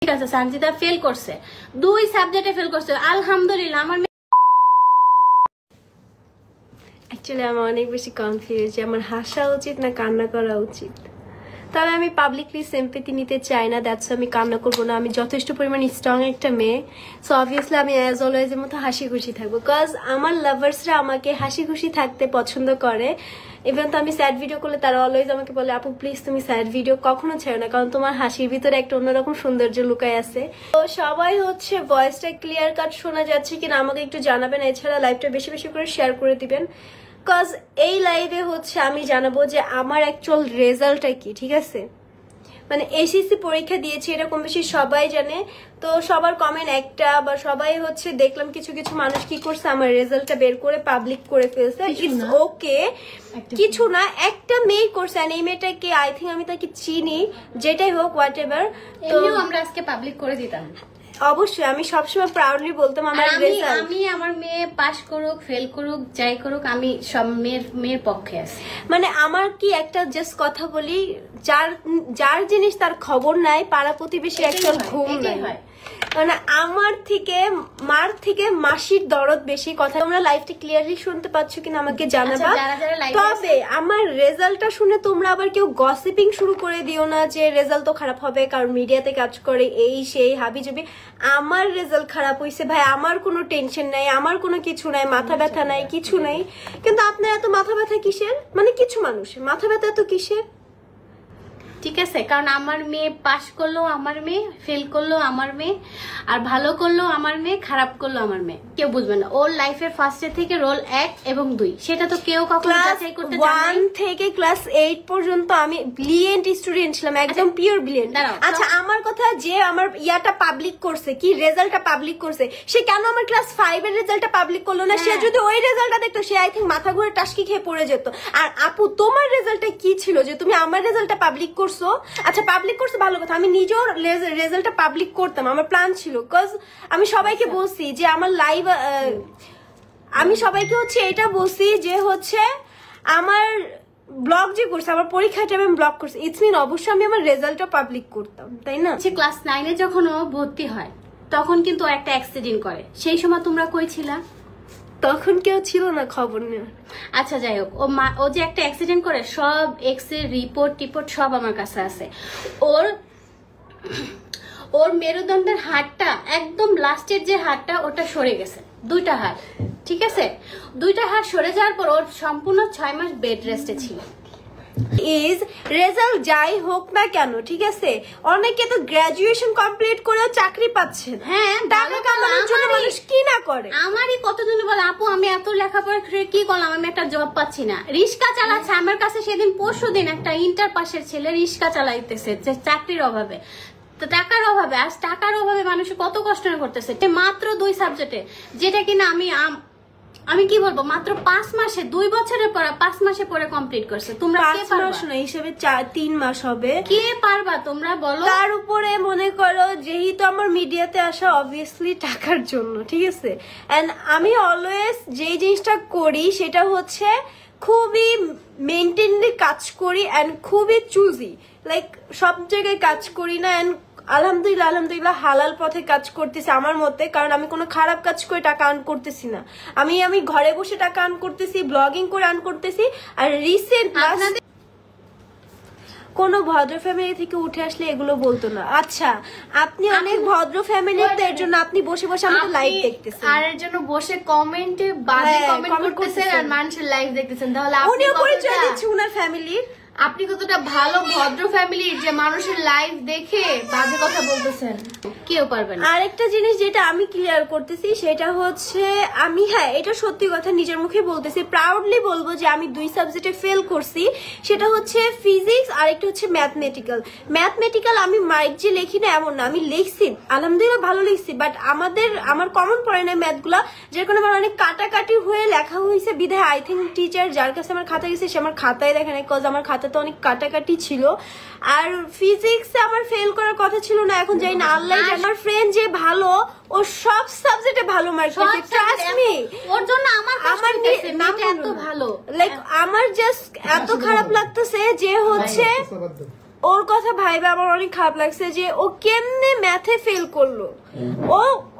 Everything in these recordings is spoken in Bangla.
ঠিক আছে সানজিদা ফেল করছে, 2 সাবজেক্টে ফেল করছে, আলহামদুলিল্লাহ। আমার অ্যাকচুয়ালি আমি অনেক বেশি কনফিউজ যে আমার হাসা উচিত না কান্না করা উচিত। তবে আমি পাবলিকলি সিম্পেথি নিতে চাই না, দ্যাটস আমি কান্না করবো না। আমি যথেষ্ট পরিমাণ স্ট্রং একটা মেয়ে, সো অবভিয়াসলি আমি অ্যাজ অলওয়েজ এর মতো হাসি খুশি থাকবো, বিকজ আমার লাভার্সরা আমাকে হাসি খুশি থাকতে পছন্দ করে। ইভেন তো আমি স্যাড ভিডিও করলে তারা অলওয়েজ আমাকে বলে আপু প্লিজ তুমি স্যাড ভিডিও কখনো ছেড়ো না, কারণ তোমার হাসির ভিতরে একটা অন্যরকম সৌন্দর্য লুকায় আছে। তো সবাই হচ্ছে ভয়েসটা ক্লিয়ার কাট শোনা যাচ্ছে কিনা আমাকে একটু জানাবেন, এছাড়া লাইভটা বেশি বেশি করে শেয়ার করে দিবেন, বিকজ এই লাইভে হচ্ছে আমি জানাবো যে আমার অ্যাকচুয়াল রেজাল্টটা কি। ঠিক আছে, মানে এসএসসি পরীক্ষা দিয়েছি এটা কম বেশি সবাই জানে, তো সবার কমেন্ট একটা বা সবাই হচ্ছে দেখলাম কিছু কিছু মানুষ কি করছে আমার রেজাল্টটা বের করে পাবলিক করে ফেলছে। ইটস ওকে, কিছু না, একটা মেয়ে করছে, এই মেয়েটাকে আই থিঙ্ক আমি তাকে চিনি, যেটাই হোক হোয়াট এভার, তো আমরা আজকে পাবলিক করে দিতাম। অবশ্যই আমি সবসময় প্রাউডলি বলতাম আমার রেজাল্ট, আমি আমার মেয়ে পাস করুক ফেল করুক যাই করুক আমি সব মেয়ের পক্ষে আছি। মানে আমার কি একটা জাস্ট কথা বলি, যার জিনিস তার খবর নাই, পাড়া প্রতিবেশী একজন ঘুম নাই। মানে আমার থেকে মার থেকে মাসির দরদ বেশি। কথা তোমরা লাইভটা ক্লিয়ারলি শুনতে পাচ্ছ কিনা আমাকে জানাবা। তবে আমার রেজাল্টটা শুনে তোমরা আবার কেউ গসিপিং শুরু করে দিও না যে রেজাল্ট তো খারাপ হবে কারণ মিডিয়াতে কাজ করে এই সেই হাবিজাবি। আমার রেজাল্ট খারাপ হয়েছে ভাই, আমার কোনো টেনশন নাই, আমার কোনো কিছু নাই, মাথা ব্যথা নাই, কিছু নাই। কিন্তু আপনার এত মাথা ব্যথা কিসের? মানে কিছু মানুষ মাথা ব্যথা এত কিসের? ঠিক আছে, কারণ আমার মেয়ে পাস করলো আমার মেয়ে, ফেল করলো আমার মেয়ে, আর ভালো করলো আমার মেয়ে, খারাপ করলো আমার মেয়ে, কেউ বুঝবে না। ওর লাইফের ফার্স্টে থেকে রোল 1 এবং 2 সেটা তো কেউ কখনো যাচাই করতে জানে না। 1 থেকে ক্লাস 8 পর্যন্ত আমি ব্রিলিয়েন্ট স্টুডেন্ট ছিলাম, একদম পিওর ব্রিলিয়েন্ট। আচ্ছা আমার কথা, যে আমার ইয়াটা পাবলিক করছে, কি রেজাল্টটা পাবলিক করছে, সে কেন আমার ক্লাস 5 এর রেজাল্টটা পাবলিক করলো না? সে যদি ওই রেজাল্টটা দেখতো সে আই থিঙ্ক মাথা ঘুরে টাসকি খেয়ে পড়ে যেত। আর আপু তোমার রেজাল্টটা কি ছিল যে তুমি আমার রেজাল্টটা পাবলিক করছো? আচ্ছা পাবলিক করছে ভালো কথা, আমি নিজেও রেজাল্টটা পাবলিক করতাম, আমার প্ল্যান ছিল। কজ আমি সবাইকে বলছি যে আমার লাইভ, আমি সবাইকে হচ্ছে এটা বলছি যে হচ্ছে আমার ব্লগ যে করছে, আমার পরীক্ষার টাইমে ব্লগ করছে, ইটস মিন অবশ্যই আমি আমার রেজাল্টটা পাবলিক করতাম, তাই না? ক্লাস 9 এ যখন ও ভর্তি হয় তখন কিন্তু একটা অ্যাক্সিডেন্ট করে, সেই সময় তোমরা কই ছিলা? তখন কেউ ছিল না খবর নেওয়ার। আচ্ছা যাই হোক, ও যে একটা অ্যাক্সিডেন্ট করে সব এক্স-রে রিপোর্ট সব আমার কাছে আছে। ওর মেরুদণ্ডের হাড়টা একদম লাস্টের যে হাড়টা ওটা সরে গেছে, 2টা হাড়। ঠিক আছে, 2টা হাড় সরে যাওয়ার পর ওর সম্পূর্ণ 6 মাস বেড রেস্টে ছিল। ইজ রেজাল্ট যাই হোক না কেন, ঠিক আছে, অনেকে তো গ্রাজুয়েশন কমপ্লিট করেও চাকরি পাচ্ছেন। হ্যাঁ, টাকা কামানোর জন্য মানুষ কি না করে। আমারই কতজন বলে আপু আমি এত লেখাপড়া করে কি করলাম, আমি একটা জব পাচ্ছি না, রিক্সা চালাচ্ছে। আমার কাছে সেদিন পরশুদিন একটা ইন্টার পাশের ছেলে রিক্সা চালাইতেছে যে চাকরির অভাবে, তো টাকার অভাবে। আজ টাকার অভাবে মানুষ কত কষ্ট করতেছে, মাত্র 2 সাবজেক্টে, যেটা কিনা আমি কি বলবো মাত্র 5 মাসে, 2 বছরের পড়া 5 মাসে পরে কমপ্লিট করছে। তোমরা 5 মাস না, হিসেবে 3 মাস হবে। কে পারবা তোমরা বলো? তার উপরে মনে করো যেহেতু আমার মিডিয়াতে আসা অবভিয়াসলি টাকার জন্য, ঠিক আছে, এন্ড আমি অলওয়েজ যেই জিনিসটা করি সেটা হচ্ছে খুবই মেইনটেইনলি কাজ করি এন্ড খুবই চুজি, লাইক সব জায়গায় কাজ করি না। এন্ড আলহামদুলিল্লাহ হালাল পথে কাজ করতেছি আমার মতে, কারণ আমি কোনো খারাপ কাজ করে টাকা আর্ন করতেছি না। আমি ঘরে বসে টাকা আর্ন করতেছি, ব্লগিং করে আর্ন করতেছি। আর রিসেন্ট কোনো ভদ্র ফ্যামিলি থেকে উঠে আসলে এগুলো বলতো না। আচ্ছা আপনি অনেক ভদ্র ফ্যামিলির, এর জন্য আপনি বসে বসে আমাদের লাইভ দেখতেছেন, আর এর জন্য বসে কমেন্টে বাজে কমেন্ট করতেছেন আর মানুষের লাইভ দেখতেছেন, তাহলে উনিও পরিচয় দিচ্ছেন উনার ফ্যামিলির। আপনি কতটা ভালো ভদ্র ফ্যামিলির যে মানুষের লাইভ দেখে বাজে কথা বলতেছেন, কেউ পারবে না। আরেকটা জিনিস যেটা আমি ক্লিয়ার করতেছি সেটা হচ্ছে আমি, হ্যাঁ এটা সত্যি কথা নিজের মুখে বলতেছি, প্রাউডলি বলবো যে আমি 2 সাবজেক্টে ফেল করছি। সেটা হচ্ছে ফিজিক্স আর একটা হচ্ছে ম্যাথমেটিক্যাল। আমি মাইক যে লিখি না এমন না, আমি লিখছি আলহামদুলিল্লাহ ভালো লিখছি, বাট আমার কমন পড়ে না ম্যাথগুলা, যার কারণে আমার অনেক কাটাকাটি হয়ে লেখা হয়েছে। বিধায় আই থিঙ্ক টিচার যার কাছে আমার খাতা গেছে সে আমার খাতায় দেখে নাই, কজ আমার খাতা তো অনেক কাটাকাটি ছিল। আর ফিজিক্সে আমার ফেল করার কথা ছিল না, এখন যাই না আল্লাহ। আমার ফ্রেন্ড যে ভালো, ও সব সাবজেক্টে ভালো মার্ক পেয়েছে, ট্রাস্ট মি। ওর জন্য আমার এত ভালো, লাইক আমার জাস্ট এত খারাপ লাগতেছে যে হচ্ছে ওর কথা ভাইবে আমার অনেক খারাপ লাগছে যে ও কেমনে ম্যাথে ফেল করলো।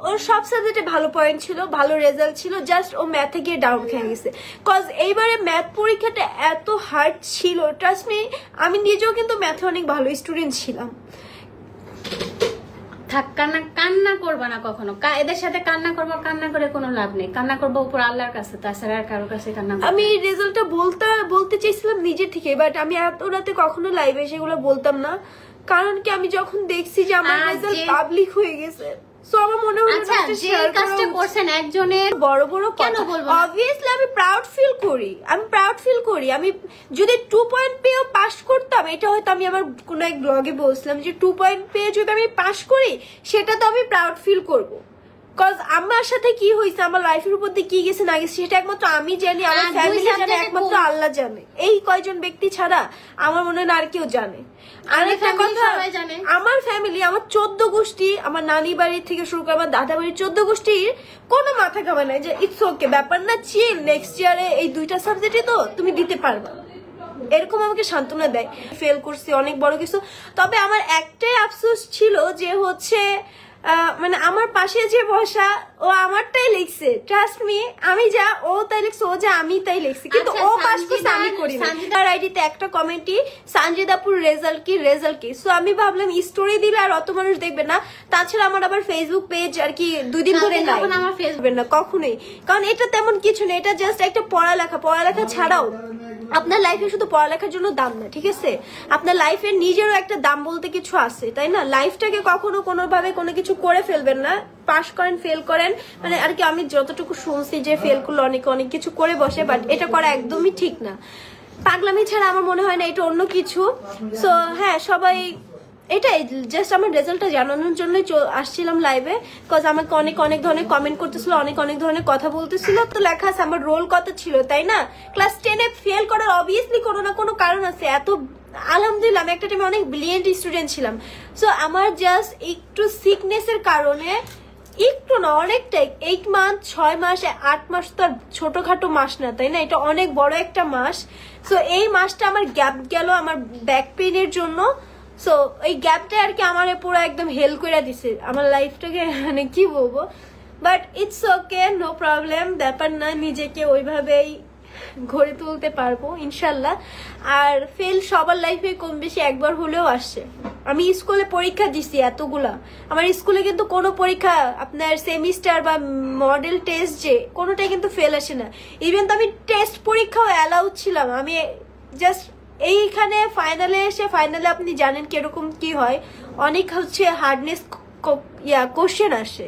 ওর সব সাবজেক্টে ভালো পয়েন্ট ছিল, ভালো রেজাল্ট ছিল, জাস্ট ও ম্যাথে গিয়ে ডাউন খেয়ে গেছে। কজ এইবারে ম্যাথ পরীক্ষাটা এত হার্ড ছিল, ট্রাস্ট মি, আমি নিজেও কিন্তু ম্যাথে অনেক ভালো স্টুডেন্ট ছিলাম। থাক, কান্না করবা না কখনো, এদের সাথে কান্না করবো, কান্না করে কোনো লাভ নেই। কান্না করবো উপর আল্লাহর কাছে, তাছাড়া আর কারোর কাছে কান্না করবো না। আমি রেজাল্টটা বলতে চাইছিলাম নিজে থেকে, বাট আমি এত রাতে কখনো লাইভে সেগুলো বলতাম না, কারণ কি আমি যখন দেখছি যে আমার রেজাল্ট পাবলিক হয়ে গেছে, সো আমার মনে হলো আচ্ছা, যে কাজটা করছেন একজনের বড় বড় কেন বলবো, অবভিয়াসলি আমি প্রাউড ফিল করি। আমি যদি 2 পয়েন্ট পেয়েও পাস করতাম, এটা হয়তো আমি আমার কোনো এক ব্লগে বলছিলাম যে 2 পয়েন্ট পেয়ে যদি আমি পাস করি, সেটা তো আমি প্রাউড ফিল করবো। কজ আমার সাথে কি হয়েছে, আমার লাইফের উপর দিয়ে কি গেছে না গেছে, সেটা একমাত্র আমি জানি, আমার ফ্যামিলি জানে, একমাত্র আল্লাহ জানে। এই কয়জন ব্যক্তি ছাড়া আমার মনে হয় না আর কেউ জানে। আরেকটা কথা, আমার ফ্যামিলি, আমার 14 গোষ্ঠী, আমার নানি বাড়ি থেকে শুরু করে আমার দাদা বাড়ির 14 গোষ্ঠীর কোনো মাথা ঘামা নাই যে ইটস ওকে, ব্যাপার না, চিল, নেক্সট ইয়ারে এই 2টা সাবজেক্টে তো তুমি দিতে পারবা, এরকম আমাকে সান্ত্বনা দেয়। ফেল করছি অনেক বড় কিছু, তবে আমার একটাই আফসোস ছিল যে হচ্ছে মানে আমার পাশে যে বসা, ও আমারটাই লিখছে, ট্রাস্ট মি, আমি যা ও তাই লিখছে, ও যা আমি তাই লিখছি, কিন্তু ও পাস করছে আমি করিনি। তার আইডিতে একটা কমেন্টই সানজিদাপুর রেজাল্ট কি, সো আমি ভাবলাম স্টোরি দিলে আর অত মানুষ দেখবে না, তাছাড়া আমার আবার ফেসবুক পেজ আর কি 2 দিন ধরে নাই, আমার ফেসবুক না কখনোই, কারণ এটা তেমন কিছু না, এটা জাস্ট একটা পড়ালেখা ছাড়াও আপনার লাইফে শুধু পড়ালেখার জন্য দাম না, ঠিক আছে, আপনার লাইফের নিজেরও একটা দাম বলতে কিছু আছে, তাই না? লাইফটাকে কখনো কোনোভাবে কোনো কিছু করে ফেলবেন না, পাস করেন ফেল করেন, মানে আর কি আমি যতটুকু শুনছি যে ফেল করলে অনেক কিছু করে বসে, বাট এটা করা একদমই ঠিক না। পাগলামি ছাড়া আমার মনে হয় না এটা অন্য কিছু। সো হ্যাঁ, সবাই এটাই জাস্ট আমার রেজাল্টটা জানানোর জন্যই আসছিলাম লাইভে, কজ আমাকে অনেক ধরনের কমেন্ট করতেছিল, অনেক ধরনের কথা বলতেছিল, তো লেখা আছে আমার রোল কত ছিল, তাই না? ক্লাস 10-এ ফেল করার অবভিয়াসলি কোনো না কোনো কারণ আছে। এত আলহামদুলিল্লাহ আমি একটা টাইমে অনেক ব্রিলিয়েন্ট স্টুডেন্ট ছিলাম, সো আমার জাস্ট একটু সিকনেসের কারণে, একটু না অনেকটাই, 8 মাস 6 মাস 8 মাস তো আর ছোটখাটো মাস না, তাই না? এটা অনেক বড় একটা মাস। সো এই মাসটা আমার গ্যাপ গেল আমার ব্যাক পেইনের জন্য, সো এই গ্যাপটা আর কি আমার পুরো একদম হেল্প করে দিছে আমার লাইফটাকে, মানে কি বলবো, but it's okay, no problem, ব্যাপার না, নিজেকে ওইভাবেই গড়ে তুলতে পারবো ইনশাল্লাহ। আর ফেল সবার লাইফে কম বেশি একবার হলেও আসছে। আমি স্কুলে পরীক্ষা দিছি এতগুলা, আমার স্কুলে কিন্তু কোনো পরীক্ষা আপনার সেমিস্টার বা মডেল টেস্ট যে কোনোটাই কিন্তু ফেল আসে না, ইভেন তো আমি টেস্ট পরীক্ষাও অ্যালাউড ছিলাম। আমি জাস্ট এইখানে ফাইনালে আপনি জানেন কিরকম কি হয়, অনেক হচ্ছে হার্ডনেস কোশ্চেন আসে।